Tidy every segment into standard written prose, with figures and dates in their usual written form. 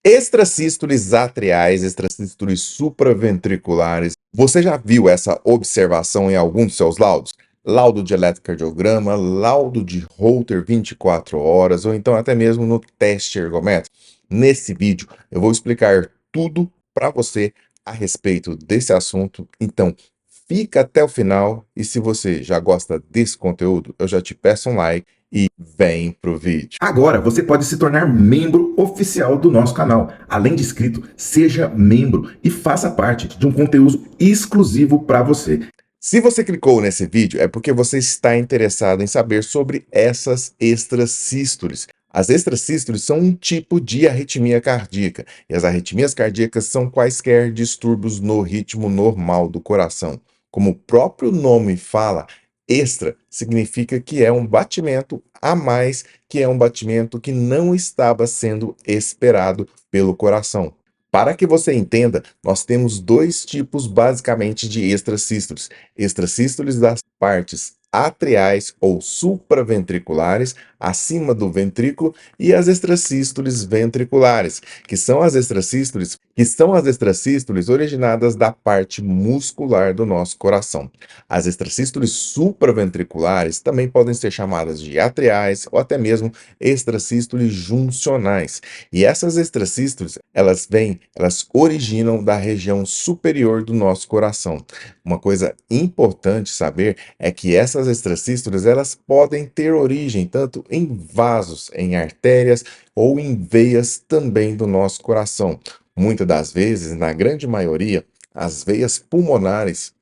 Extrasístoles atriais, extrasístoles supraventriculares. Você já viu essa observação em algum dos seus laudos? Laudo de eletrocardiograma, laudo de Holter 24 horas, ou então até mesmo no teste ergométrico. Nesse vídeo, eu vou explicar tudo para você a respeito desse assunto. Então, fica até o final e se você já gosta desse conteúdo, eu já te peço um like e vem pro vídeo. Agora você pode se tornar membro oficial do nosso canal. Além de inscrito, seja membro e faça parte de um conteúdo exclusivo para você. Se você clicou nesse vídeo, é porque você está interessado em saber sobre essas extrasístoles. As extrasístoles são um tipo de arritmia cardíaca, e as arritmias cardíacas são quaisquer distúrbios no ritmo normal do coração. Como o próprio nome fala, extra significa que é um batimento a mais, que é um batimento que não estava sendo esperado pelo coração. Para que você entenda, nós temos dois tipos basicamente de extrasístoles. Extrasístoles das partes atriais ou supraventriculares, acima do ventrículo, e as extrasístoles ventriculares, que são as extrasístoles originadas da parte muscular do nosso coração. As extrasístoles supraventriculares também podem ser chamadas de atriais ou até mesmo extrasístoles juncionais. E essas extrasístoles, elas originam da região superior do nosso coração. Uma coisa importante saber é que essas extrasístoles, elas podem ter origem tanto em vasos, em artérias ou em veias também do nosso coração. Muitas das vezes, na grande maioria, as veias pulmonares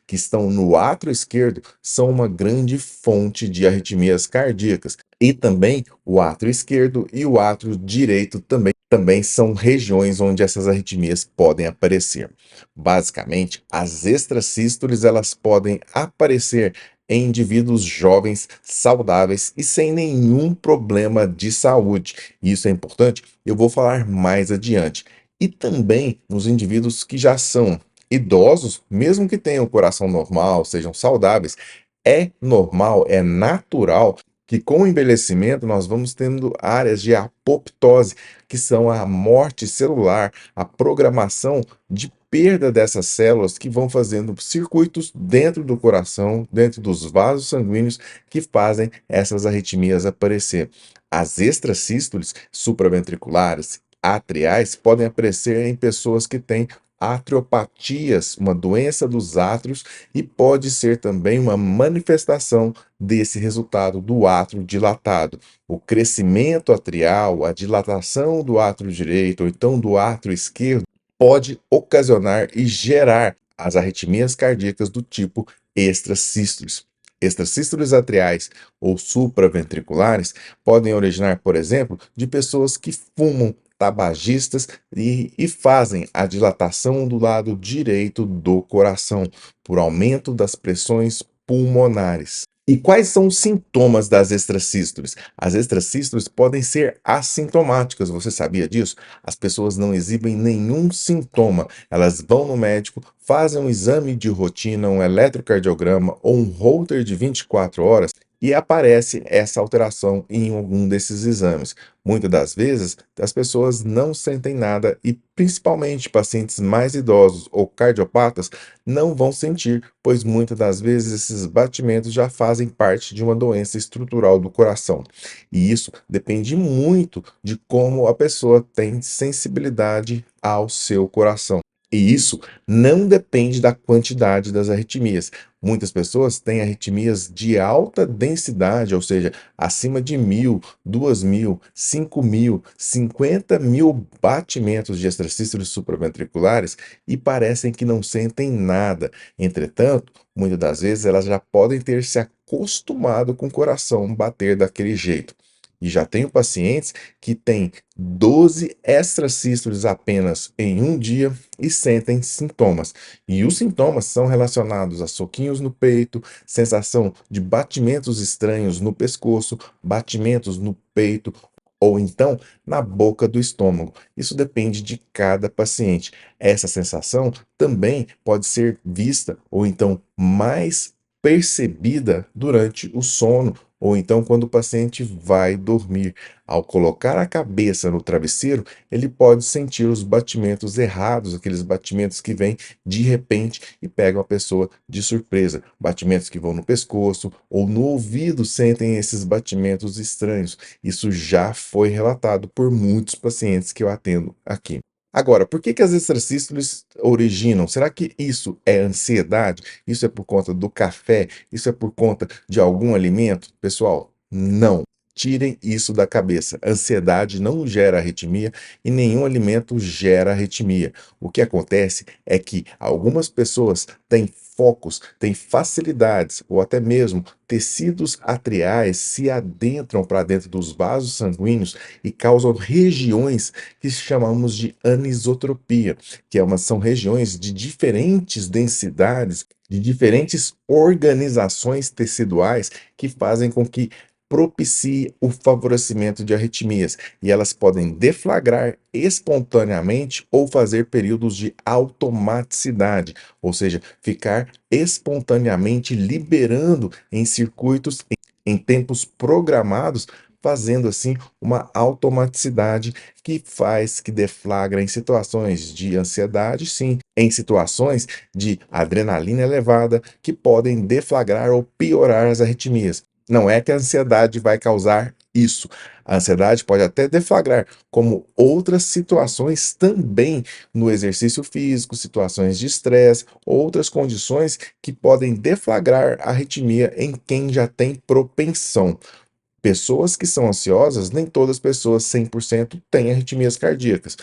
que estão no átrio esquerdo são uma grande fonte de arritmias cardíacas. E também o átrio esquerdo e o átrio direito também são regiões onde essas arritmias podem aparecer. Basicamente, as extrasístoles elas podem aparecer em indivíduos jovens, saudáveis e sem nenhum problema de saúde. Isso é importante, eu vou falar mais adiante. E também nos indivíduos que já são idosos, mesmo que tenham coração normal, sejam saudáveis, é normal, é natural que com o envelhecimento nós vamos tendo áreas de apoptose, que são a morte celular, a programação de perda dessas células que vão fazendo circuitos dentro do coração, dentro dos vasos sanguíneos que fazem essas arritmias aparecer. As extrasístoles supraventriculares atriais podem aparecer em pessoas que têm atriopatias, uma doença dos átrios, e pode ser também uma manifestação desse resultado do átrio dilatado. O crescimento atrial, a dilatação do átrio direito ou então do átrio esquerdo pode ocasionar e gerar as arritmias cardíacas do tipo extrasístoles. Extrasístoles atriais ou supraventriculares podem originar, por exemplo, de pessoas que fumam, tabagistas e fazem a dilatação do lado direito do coração por aumento das pressões pulmonares. E quais são os sintomas das extrasístoles? As extrasístoles podem ser assintomáticas, você sabia disso? As pessoas não exibem nenhum sintoma, elas vão no médico, fazem um exame de rotina, um eletrocardiograma ou um Holter de 24 horas e aparece essa alteração em algum desses exames. Muitas das vezes, as pessoas não sentem nada e, principalmente, pacientes mais idosos ou cardiopatas não vão sentir, pois muitas das vezes esses batimentos já fazem parte de uma doença estrutural do coração. E isso depende muito de como a pessoa tem sensibilidade ao seu coração. E isso não depende da quantidade das arritmias. Muitas pessoas têm arritmias de alta densidade, ou seja, acima de 1.000, 2.000, 5.000, 50.000 batimentos de extrasístoles supraventriculares e parecem que não sentem nada. Entretanto, muitas das vezes elas já podem ter se acostumado com o coração bater daquele jeito. E já tenho pacientes que têm 12 extrasístoles apenas em um dia e sentem sintomas. E os sintomas são relacionados a soquinhos no peito, sensação de batimentos estranhos no pescoço, batimentos no peito ou então na boca do estômago. Isso depende de cada paciente. Essa sensação também pode ser vista ou então mais percebida durante o sono ou então quando o paciente vai dormir. Ao colocar a cabeça no travesseiro, ele pode sentir os batimentos errados, aqueles batimentos que vêm de repente e pegam a pessoa de surpresa. Batimentos que vão no pescoço ou no ouvido sentem esses batimentos estranhos. Isso já foi relatado por muitos pacientes que eu atendo aqui. Agora, por que que as extracístoles originam? Será que isso é ansiedade? Isso é por conta do café? Isso é por conta de algum alimento? Pessoal, não. Tirem isso da cabeça. Ansiedade não gera arritmia e nenhum alimento gera arritmia. O que acontece é que algumas pessoas têm focos, têm facilidades ou até mesmo tecidos atriais se adentram para dentro dos vasos sanguíneos e causam regiões que chamamos de anisotropia, são regiões de diferentes densidades, de diferentes organizações teciduais que fazem com que propicie o favorecimento de arritmias, e elas podem deflagrar espontaneamente ou fazer períodos de automaticidade, ou seja, ficar espontaneamente liberando em circuitos em tempos programados, fazendo assim uma automaticidade que deflagra em situações de ansiedade, sim, em situações de adrenalina elevada, que podem deflagrar ou piorar as arritmias. Não é que a ansiedade vai causar isso. A ansiedade pode até deflagrar, como outras situações também no exercício físico, situações de estresse, outras condições que podem deflagrar arritmia em quem já tem propensão. Pessoas que são ansiosas, nem todas as pessoas 100% têm arritmias cardíacas.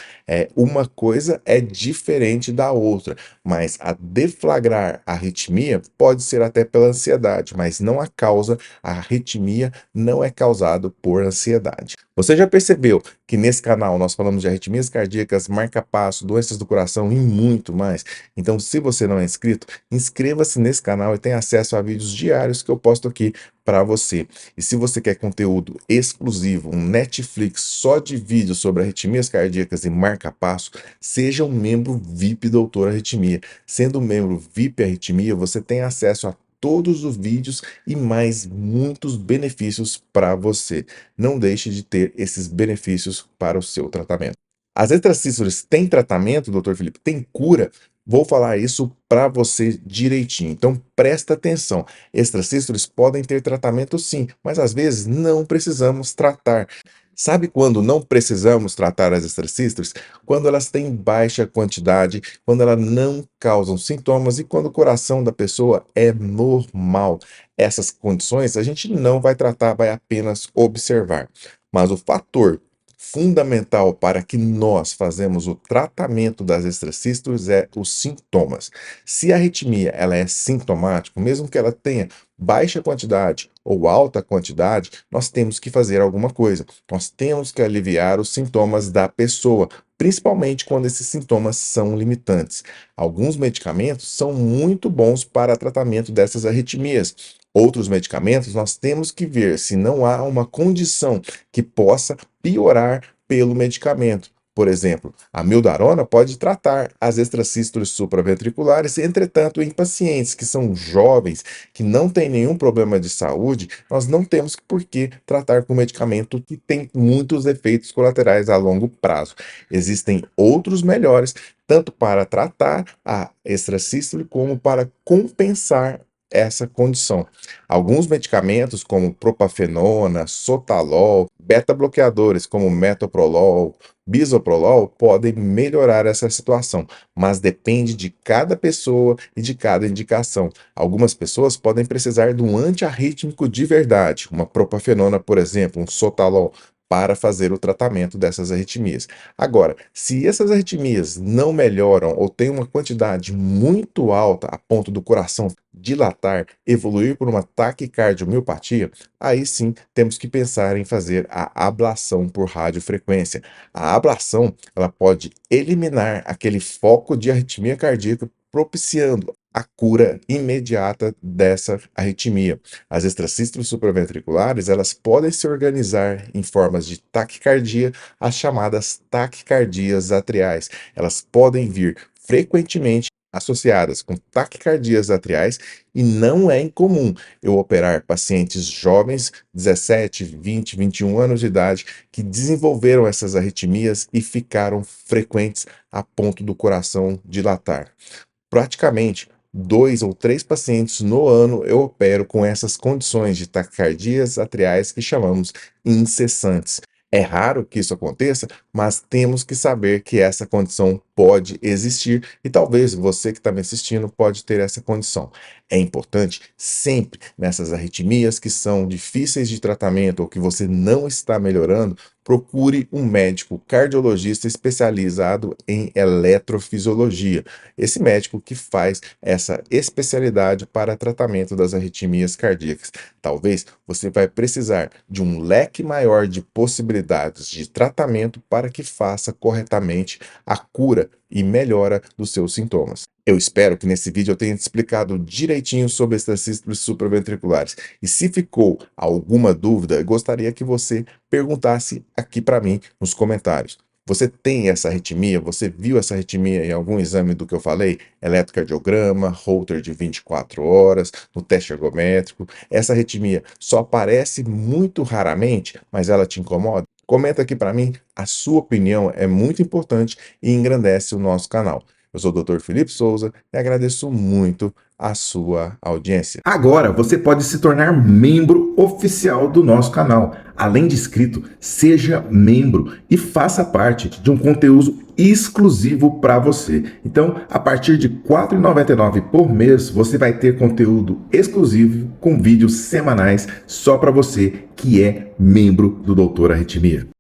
Uma coisa é diferente da outra, mas a deflagrar a arritmia pode ser até pela ansiedade, mas não a causa, a arritmia não é causada por ansiedade. Você já percebeu que nesse canal nós falamos de arritmias cardíacas, marca-passo, doenças do coração e muito mais? Então, se você não é inscrito, inscreva-se nesse canal e tenha acesso a vídeos diários que eu posto aqui para você. E se você quer conteúdo exclusivo, um Netflix só de vídeos sobre arritmias cardíacas e marca-passo, seja um membro VIP Doutor Arritmia. Sendo um membro VIP Arritmia, você tem acesso a todos os vídeos e mais muitos benefícios para você. Não deixe de ter esses benefícios para o seu tratamento. As extracístoles têm tratamento, doutor Felipe? Tem cura? Vou falar isso para você direitinho. Então presta atenção. Extracístoles podem ter tratamento sim, mas às vezes não precisamos tratar. Sabe quando não precisamos tratar as extracístoles? Quando elas têm baixa quantidade, quando elas não causam sintomas e quando o coração da pessoa é normal. Essas condições a gente não vai tratar, vai apenas observar. Mas o fator fundamental para que nós fazemos o tratamento das extracístoles é os sintomas. Se a arritmia ela é sintomática, mesmo que ela tenha baixa quantidade ou alta quantidade, nós temos que fazer alguma coisa. Nós temos que aliviar os sintomas da pessoa, principalmente quando esses sintomas são limitantes. Alguns medicamentos são muito bons para tratamento dessas arritmias. Outros medicamentos nós temos que ver se não há uma condição que possa piorar pelo medicamento. Por exemplo, a mildarona pode tratar as extracístoles supraventriculares, entretanto, em pacientes que são jovens, que não têm nenhum problema de saúde, nós não temos por que tratar com medicamento que tem muitos efeitos colaterais a longo prazo. Existem outros melhores, tanto para tratar a extracístole como para compensar essa condição. Alguns medicamentos, como propafenona, sotalol, beta-bloqueadores, como metoprolol, bisoprolol, podem melhorar essa situação, mas depende de cada pessoa e de cada indicação. Algumas pessoas podem precisar de um antiarrítmico de verdade, uma propafenona, por exemplo, um sotalol, para fazer o tratamento dessas arritmias. Agora, se essas arritmias não melhoram ou têm uma quantidade muito alta a ponto do coração dilatar, evoluir por uma taquicardiomiopatia, aí sim temos que pensar em fazer a ablação por radiofrequência. A ablação, ela pode eliminar aquele foco de arritmia cardíaca, propiciando a cura imediata dessa arritmia. As extracístoles supraventriculares, elas podem se organizar em formas de taquicardia, as chamadas taquicardias atriais. Elas podem vir frequentemente associadas com taquicardias atriais e não é incomum eu operar pacientes jovens, 17, 20, 21 anos de idade, que desenvolveram essas arritmias e ficaram frequentes a ponto do coração dilatar. Praticamente 2 ou 3 pacientes no ano eu opero com essas condições de taquicardias atriais que chamamos incessantes. É raro que isso aconteça, mas temos que saber que essa condição pode existir e talvez você que está me assistindo pode ter essa condição. É importante sempre nessas arritmias que são difíceis de tratamento ou que você não está melhorando, procure um médico cardiologista especializado em eletrofisiologia. Esse médico que faz essa especialidade para tratamento das arritmias cardíacas. Talvez você vai precisar de um leque maior de possibilidades de tratamento para que faça corretamente a cura e melhora dos seus sintomas. Eu espero que nesse vídeo eu tenha te explicado direitinho sobre estas síndromes supraventriculares. E se ficou alguma dúvida, eu gostaria que você perguntasse aqui para mim nos comentários. Você tem essa arritmia? Você viu essa arritmia em algum exame do que eu falei? Eletrocardiograma, Holter de 24 horas, no teste ergométrico. Essa arritmia só aparece muito raramente, mas ela te incomoda? Comenta aqui para mim, a sua opinião é muito importante e engrandece o nosso canal. Eu sou o Dr. Felipe Souza e agradeço muito a sua audiência. Agora você pode se tornar membro oficial do nosso canal. Além de inscrito, seja membro e faça parte de um conteúdo exclusivo para você. Então, a partir de R$ 4,99 por mês, você vai ter conteúdo exclusivo com vídeos semanais só para você que é membro do Doutor Arritmia.